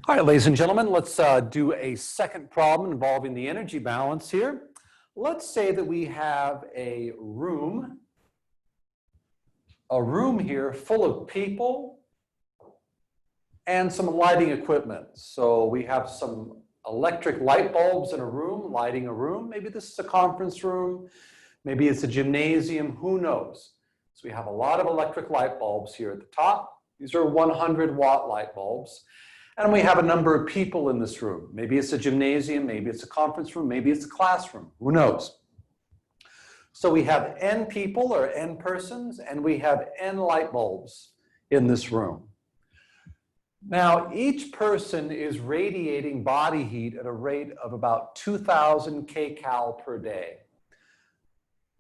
All right, ladies and gentlemen, let's do a second problem involving the energy balance here. Let's say that we have a room here full of people and some lighting equipment. So we have some electric light bulbs in a room, lighting a room. Maybe this is a conference room. Maybe it's a gymnasium. Who knows? So we have a lot of electric light bulbs here at the top. These are 100-watt light bulbs. And we have a number of people in this room. Maybe it's a gymnasium, maybe it's a conference room, maybe it's a classroom. Who knows? So we have N people or N persons, and we have N light bulbs in this room. Now, each person is radiating body heat at a rate of about 2,000 kcal per day.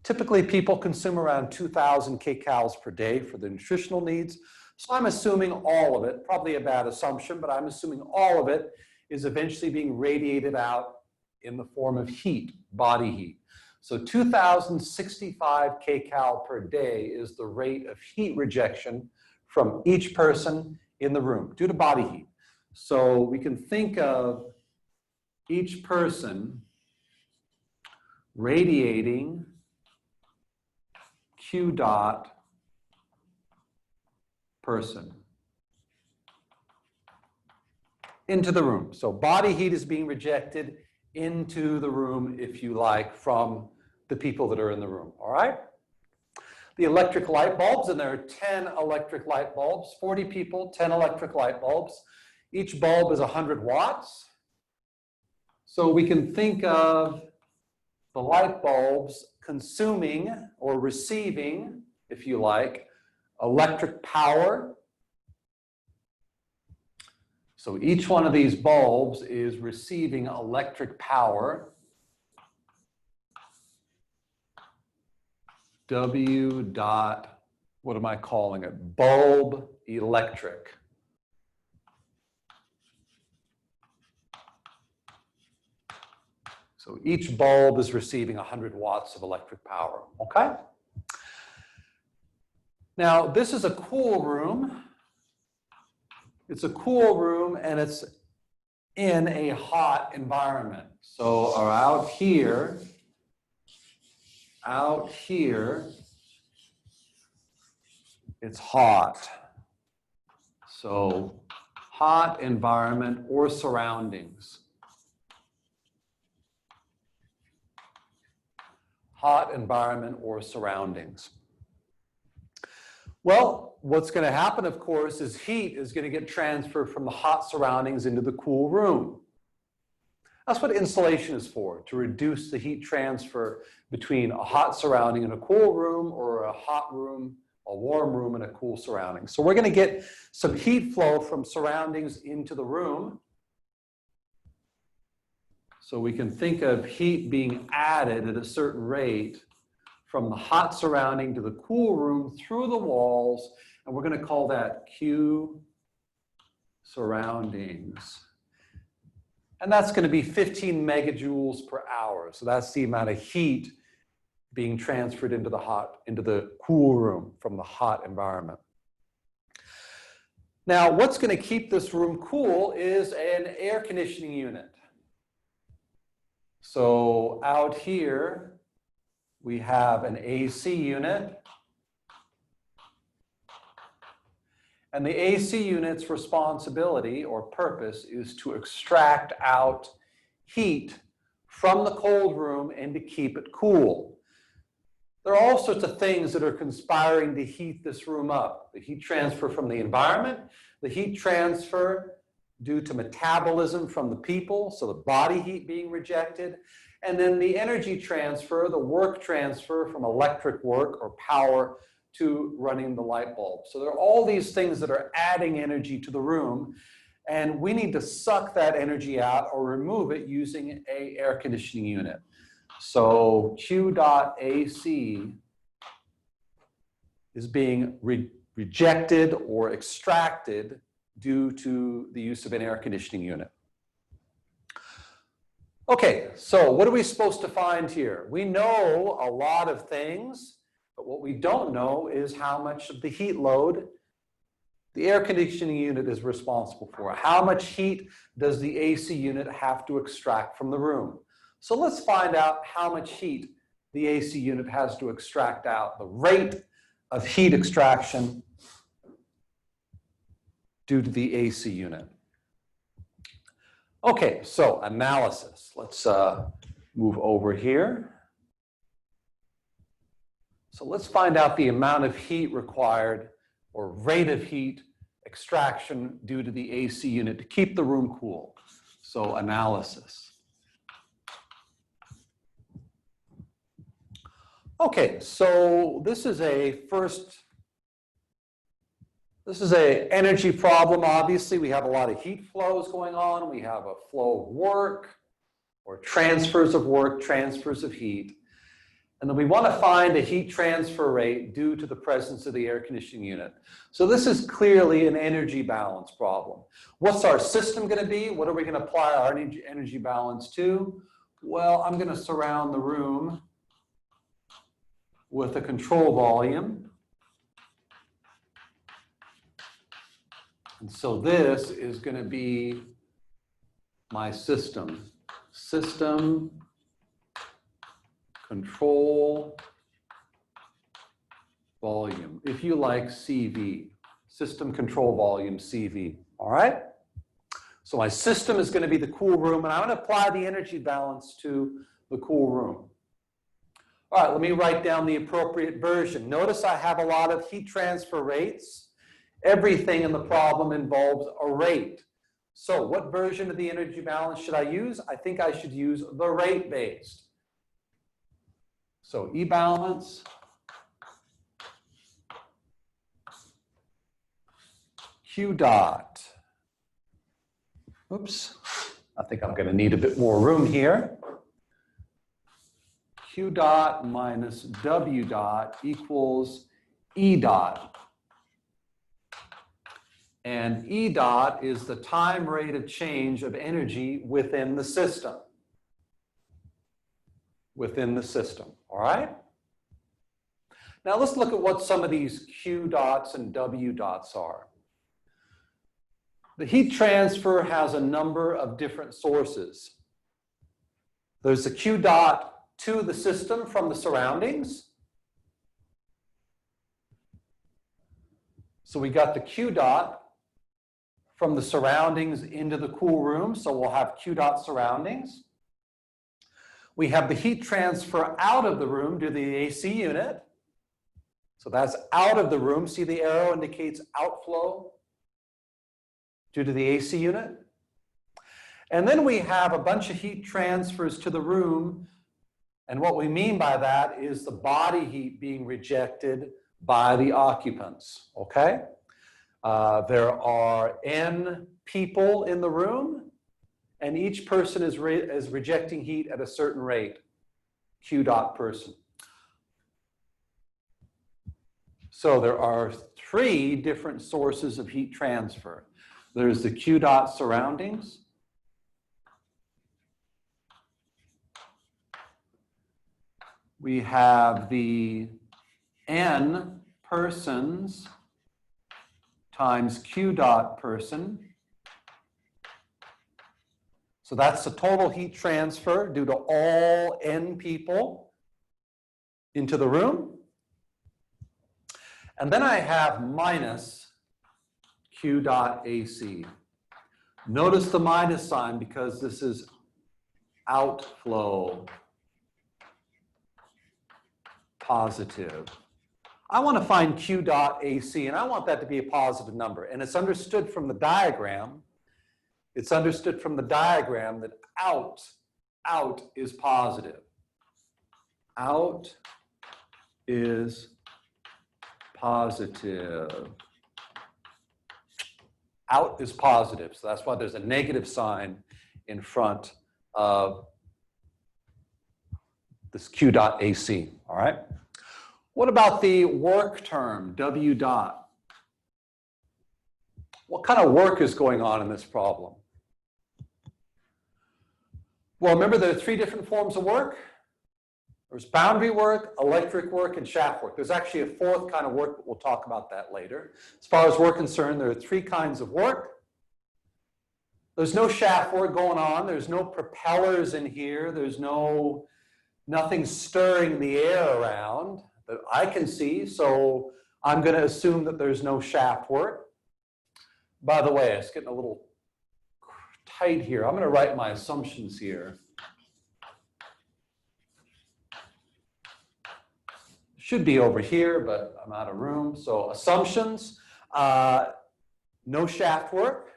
Typically, people consume around 2,000 kcals per day for their nutritional needs. So I'm assuming all of it, probably a bad assumption, but I'm assuming all of it is eventually being radiated out in the form of heat, body heat. So 2,065 kcal per day is the rate of heat rejection from each person in the room due to body heat. So we can think of each person radiating Q dot person into the room. So body heat is being rejected into the room, if you like, from the people that are in the room, all right? The electric light bulbs, and there are 10 electric light bulbs, 40 people, 10 electric light bulbs. Each bulb is 100 watts. So we can think of the light bulbs consuming or receiving, if you like, electric power. So each one of these bulbs is receiving electric power. W dot, what am I calling it? Bulb electric. So each bulb is receiving 100 watts of electric power, okay? Now, this is a cool room. It's a cool room, and it's in a hot environment. So out here, it's hot. So hot environment or surroundings. Hot environment or surroundings. Well, what's going to happen, of course, is heat is going to get transferred from the hot surroundings into the cool room. That's what insulation is for, to reduce the heat transfer between a hot surrounding and a cool room, or a hot room, a warm room, and a cool surrounding. So we're going to get some heat flow from surroundings into the room. So we can think of heat being added at a certain rate from the hot surrounding to the cool room through the walls, and we're going to call that Q surroundings. And that's going to be 15 megajoules per hour. So that's the amount of heat being transferred into the cool room from the hot environment. Now, what's going to keep this room cool is an air conditioning unit. So out here, we have an AC unit. And the AC unit's responsibility or purpose is to extract out heat from the cold room and to keep it cool. There are all sorts of things that are conspiring to heat this room up. The heat transfer from the environment, the heat transfer due to metabolism from the people, so the body heat being rejected, and then the energy transfer, the work transfer from electric work or power to running the light bulb. So there are all these things that are adding energy to the room, and we need to suck that energy out or remove it using an air conditioning unit. So Q dot AC is being rejected or extracted due to the use of an air conditioning unit. Okay, so what are we supposed to find here? We know a lot of things, but what we don't know is how much of the heat load the air conditioning unit is responsible for. How much heat does the AC unit have to extract from the room? So let's find out how much heat the AC unit has to extract out, the rate of heat extraction due to the AC unit. Okay, so analysis. Let's move over here. So let's find out the amount of heat required or rate of heat extraction due to the AC unit to keep the room cool. So analysis. Okay, so this is an energy problem, obviously. We have a lot of heat flows going on. We have a flow of work, or transfers of work, transfers of heat. And then we want to find a heat transfer rate due to the presence of the air conditioning unit. So this is clearly an energy balance problem. What's our system going to be? What are we going to apply our energy balance to? Well, I'm going to surround the room with a control volume. And so this is going to be my system. System control volume, if you like, CV. System control volume, CV. All right? So my system is going to be the cool room, and I'm going to apply the energy balance to the cool room. All right, let me write down the appropriate version. Notice I have a lot of heat transfer rates. Everything in the problem involves a rate. So what version of the energy balance should I use? I think I should use the rate-based. So E balance Q dot. Oops, I think I'm going to need a bit more room here. Q dot minus W dot equals E dot. And E dot is the time rate of change of energy within the system. Within the system, all right? Now let's look at what some of these Q dots and W dots are. The heat transfer has a number of different sources. There's the Q dot to the system from the surroundings. So we got the Q dot from the surroundings into the cool room, so we'll have Q dot surroundings. We have the heat transfer out of the room to the AC unit. So that's out of the room. See the arrow indicates outflow due to the AC unit. And then we have a bunch of heat transfers to the room. And what we mean by that is the body heat being rejected by the occupants, okay? There are N people in the room, and each person is rejecting heat at a certain rate, Q dot person. So there are 3 different sources of heat transfer. There's the Q dot surroundings. We have the N persons times Q dot person. So that's the total heat transfer due to all N people into the room. And then I have minus Q dot AC. Notice the minus sign because this is outflow positive. I want to find Q dot AC, and I want that to be a positive number. And it's understood from the diagram. It's understood from the diagram that out is positive. Out is positive. Out is positive. So that's why there's a negative sign in front of this Q dot AC, all right? What about the work term, W dot? What kind of work is going on in this problem? Well, remember there are 3 different forms of work. There's boundary work, electric work, and shaft work. There's actually a fourth kind of work, but we'll talk about that later. As far as we're concerned, there are three kinds of work. There's no shaft work going on. There's no propellers in here. There's nothing stirring the air around that I can see. So I'm going to assume that there's no shaft work. By the way, it's getting a little tight here. I'm going to write my assumptions here. Should be over here, but I'm out of room. So assumptions, no shaft work.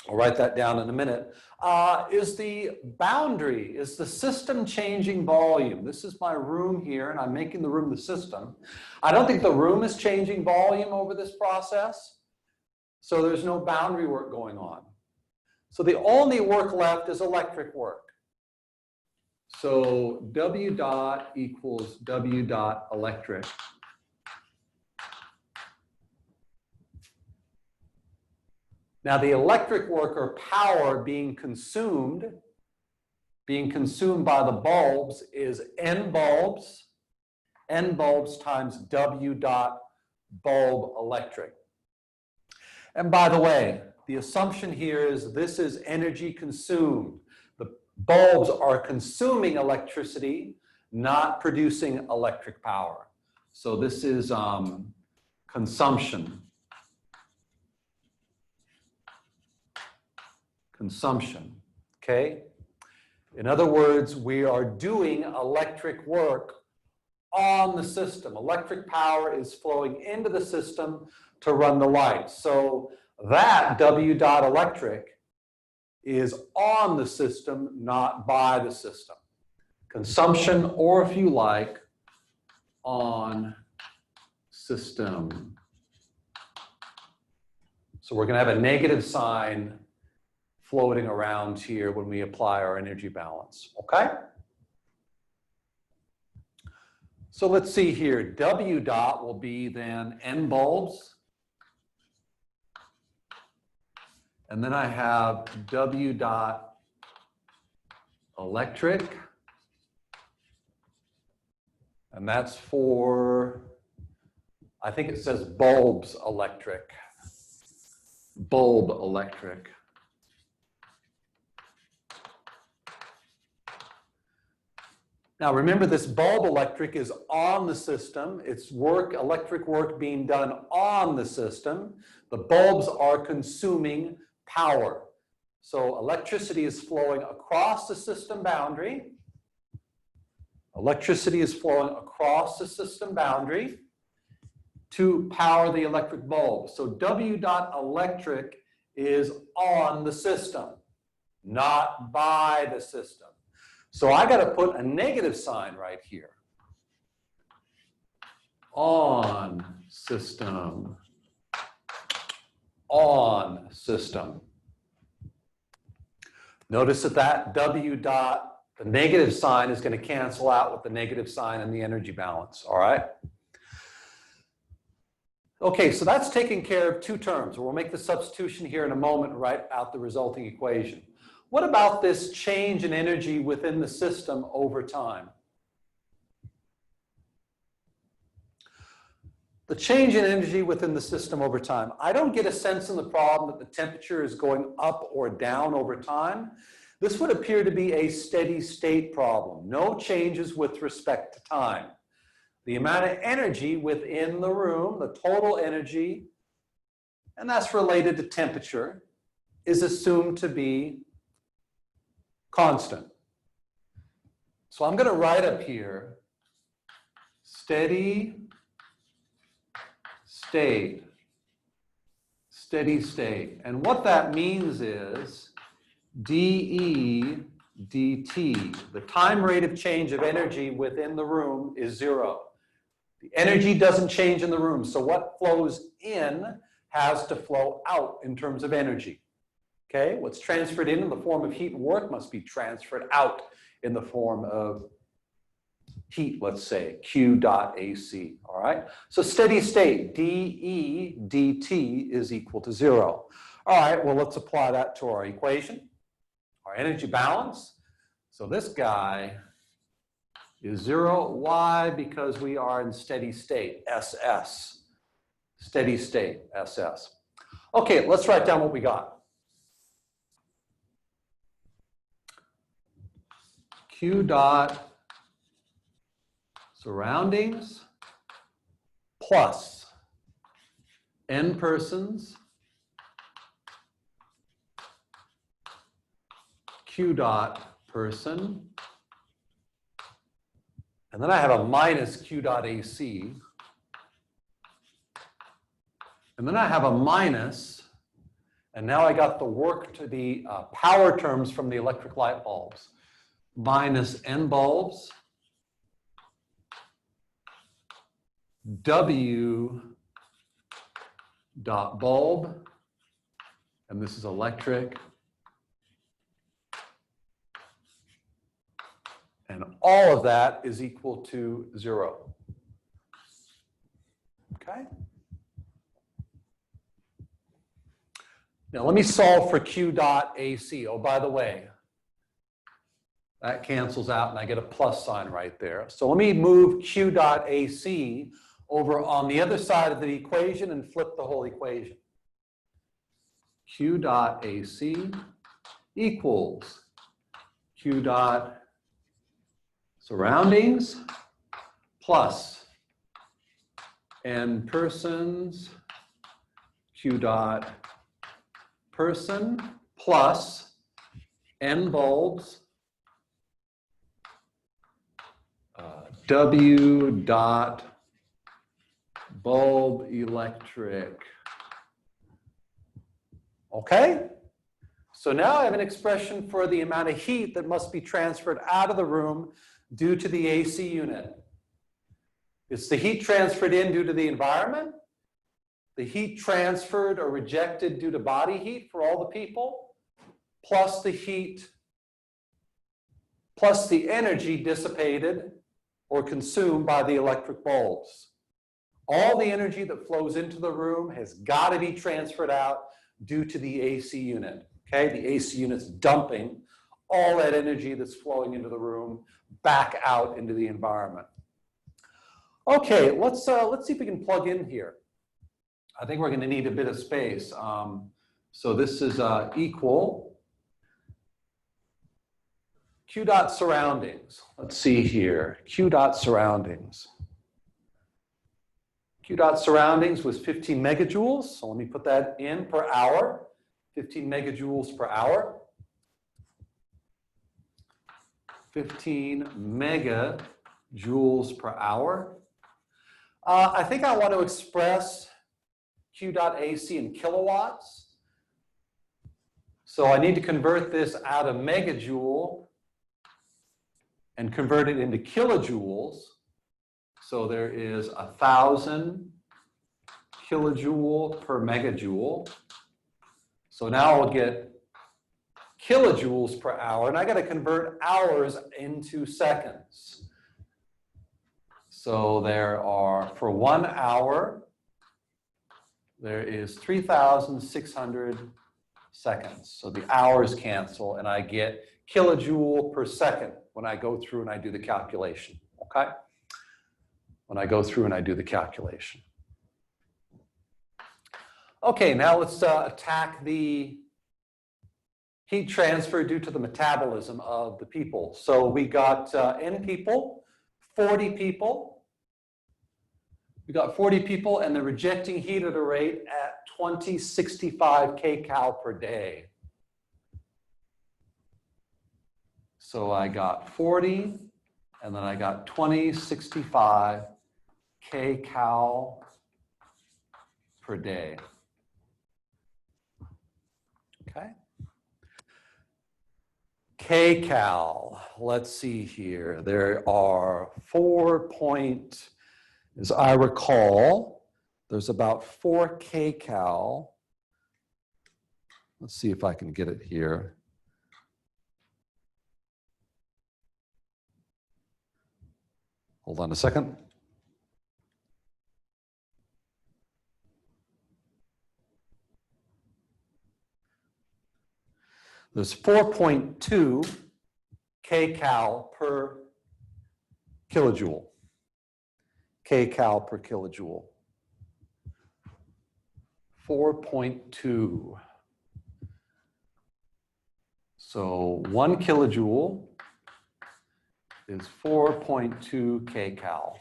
I'll write that down in a minute. Is the boundary, is the system changing volume? This is my room here, and I'm making the room the system. I don't think the room is changing volume over this process, so there's no boundary work going on. So the only work left is electric work. So W dot equals W dot electric. Now the electric work or power being consumed by the bulbs is N bulbs times W dot bulb electric. And by the way, the assumption here is this is energy consumed. The bulbs are consuming electricity, not producing electric power. So this is consumption. Consumption, okay? In other words, we are doing electric work on the system. Electric power is flowing into the system to run the lights. So that W dot electric is on the system, not by the system. Consumption, or if you like, on system. So we're going to have a negative sign floating around here when we apply our energy balance, okay? So let's see here, W dot will be then N bulbs. And then I have W dot electric. And that's for, I think it says bulbs electric. Bulb electric. Now remember, this bulb electric is on the system. It's electric work being done on the system. The bulbs are consuming power. So electricity is flowing across the system boundary. Electricity is flowing across the system boundary to power the electric bulb. So W dot electric is on the system, not by the system. So I got to put a negative sign right here. On system. On system. Notice that W dot, the negative sign is going to cancel out with the negative sign in the energy balance, all right? Okay, so that's taking care of two terms. We'll make the substitution here in a moment, write out the resulting equation. What about this change in energy within the system over time? The change in energy within the system over time. I don't get a sense in the problem that the temperature is going up or down over time. This would appear to be a steady state problem. No changes with respect to time. The amount of energy within the room, the total energy, and that's related to temperature, is assumed to be constant. So I'm going to write up here steady state. Steady state. And what that means is dE dt. The time rate of change of energy within the room is 0. The energy doesn't change in the room. So what flows in has to flow out in terms of energy. Okay, what's transferred in the form of heat and work must be transferred out in the form of heat, let's say, Q dot AC, all right? So steady state, dE dt is equal to 0. All right, well, let's apply that to our equation, our energy balance. So this guy is 0. Why? Because we are in steady state, SS. Steady state, SS. Okay, let's write down what we got. Q dot surroundings plus n persons Q dot person, and then I have a minus Q dot AC, and then I have a minus, and now I got the work to the power terms from the electric light bulbs. Minus N bulbs, W dot bulb, and this is electric, and all of that is equal to 0. Okay? Now let me solve for Q dot AC. Oh, by the way, that cancels out and I get a plus sign right there. So let me move Q dot AC over on the other side of the equation and flip the whole equation. Q dot AC equals Q dot surroundings plus N persons Q dot person plus N bulbs W dot bulb electric. Okay? So now I have an expression for the amount of heat that must be transferred out of the room due to the AC unit. It's the heat transferred in due to the environment, the heat transferred or rejected due to body heat for all the people, plus the heat, plus the energy dissipated or consumed by the electric bulbs. All the energy that flows into the room has got to be transferred out due to the AC unit. Okay, the AC unit's dumping all that energy that's flowing into the room back out into the environment. Okay, let's see if we can plug in here. I think we're going to need a bit of space. So this is equal Q dot surroundings. Let's see here. Q dot surroundings. Q dot surroundings was 15 megajoules. So let me put that in per hour. 15 megajoules per hour. 15 megajoules per hour. I think I want to express Q dot AC in kilowatts. So I need to convert this out of megajoule and convert it into kilojoules. So there is 1,000 kilojoule per megajoule. So now I'll get kilojoules per hour, and I got to convert hours into seconds. So there are, for 1 hour, there is 3,600 seconds. So the hours cancel, and I get kilojoule per second when I go through and I do the calculation, okay? When I go through and I do the calculation. Okay, now let's attack the heat transfer due to the metabolism of the people. So we got N people, 40 people. We got 40 people, and they're rejecting heat at a rate at 2065 kcal per day. So I got 40, and then I got 2065 kcal per day. Okay. Kcal, let's see here. There are 4 point, as I recall, there's about 4 kcal. Let's see if I can get it here. Hold on a second. There's 4.2 kcal per kilojoule. Kcal per kilojoule. 4.2. So 1 kilojoule is 4.2 kcal.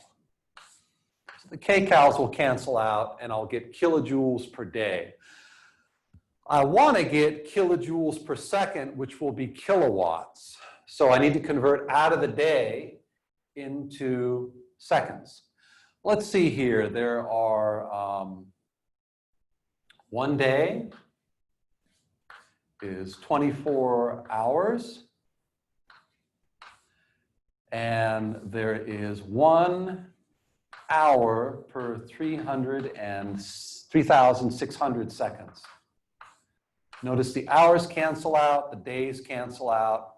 So the kcals will cancel out and I'll get kilojoules per day. I want to get kilojoules per second, which will be kilowatts. So I need to convert out of the day into seconds. Let's see here. There are 1 day is 24 hours. And there is 1 hour per 3,600 seconds. Notice the hours cancel out, the days cancel out,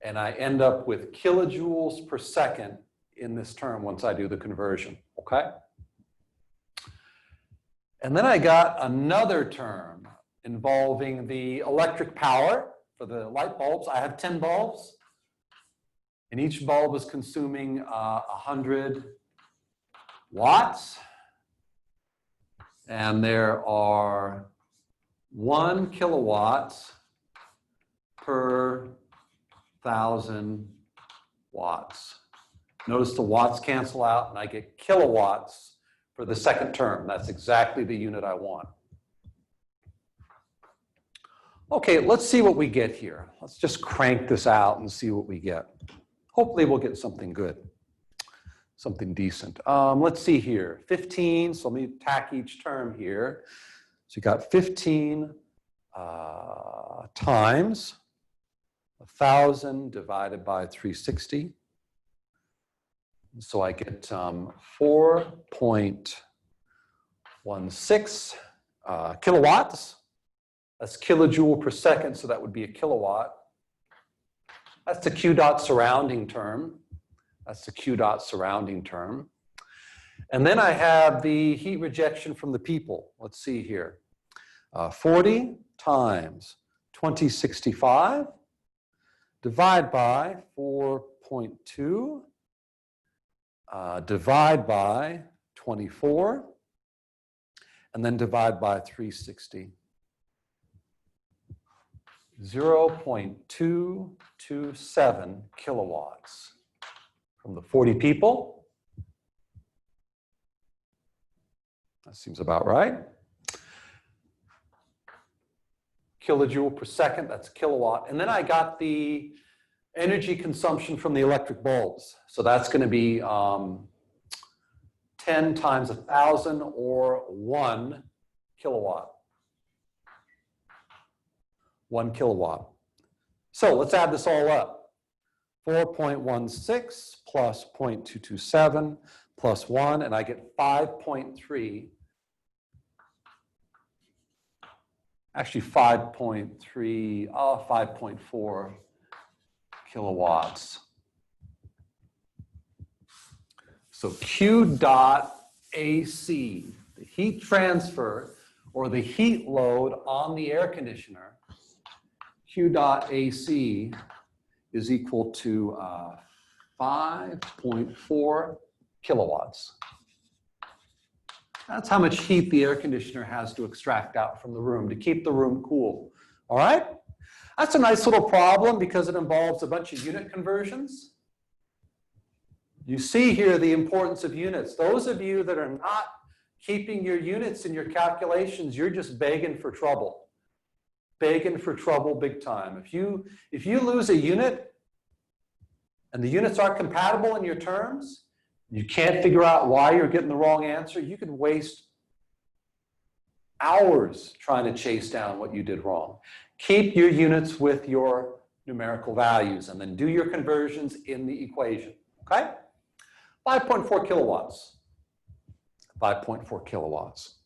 and I end up with kilojoules per second in this term once I do the conversion, okay? And then I got another term involving the electric power for the light bulbs. I have 10 bulbs, and each bulb is consuming 100 watts. And there are 1 kilowatts per 1,000 watts. Notice the watts cancel out and I get kilowatts for the second term. That's exactly the unit I want. Okay, let's see what we get here. Let's just crank this out and see what we get. Hopefully we'll get something good, something decent. Let's see here, 15, so let me tack each term here. So you got 15 times 1,000 divided by 360. So I get 4.16 kilowatts. That's kilojoule per second, so that would be a kilowatt. That's the Q dot surrounding term. That's the Q dot surrounding term. And then I have the heat rejection from the people. Let's see here. 40 times 2065 divide by 4.2 divide by 24 and then divide by 360. 0.227 kilowatts from the 40 people. That seems about right. Kilojoule per second, that's kilowatt. And then I got the energy consumption from the electric bulbs. So that's going to be 10 times 1,000 or 1 kilowatt. 1 kilowatt. So let's add this all up. 4.16 plus 0.227 plus 1, and I get 5.3. Actually 5.3, 5.4 kilowatts. So Q dot AC, the heat transfer or the heat load on the air conditioner, Q dot AC is equal to 5.4 kilowatts. That's how much heat the air conditioner has to extract out from the room to keep the room cool. All right? That's a nice little problem because it involves a bunch of unit conversions. You see here the importance of units. Those of you that are not keeping your units in your calculations, you're just begging for trouble. Begging for trouble big time. If you lose a unit and the units aren't compatible in your terms, you can't figure out why you're getting the wrong answer, you could waste hours trying to chase down what you did wrong. Keep your units with your numerical values and then do your conversions in the equation, okay? 5.4 kilowatts. 5.4 kilowatts.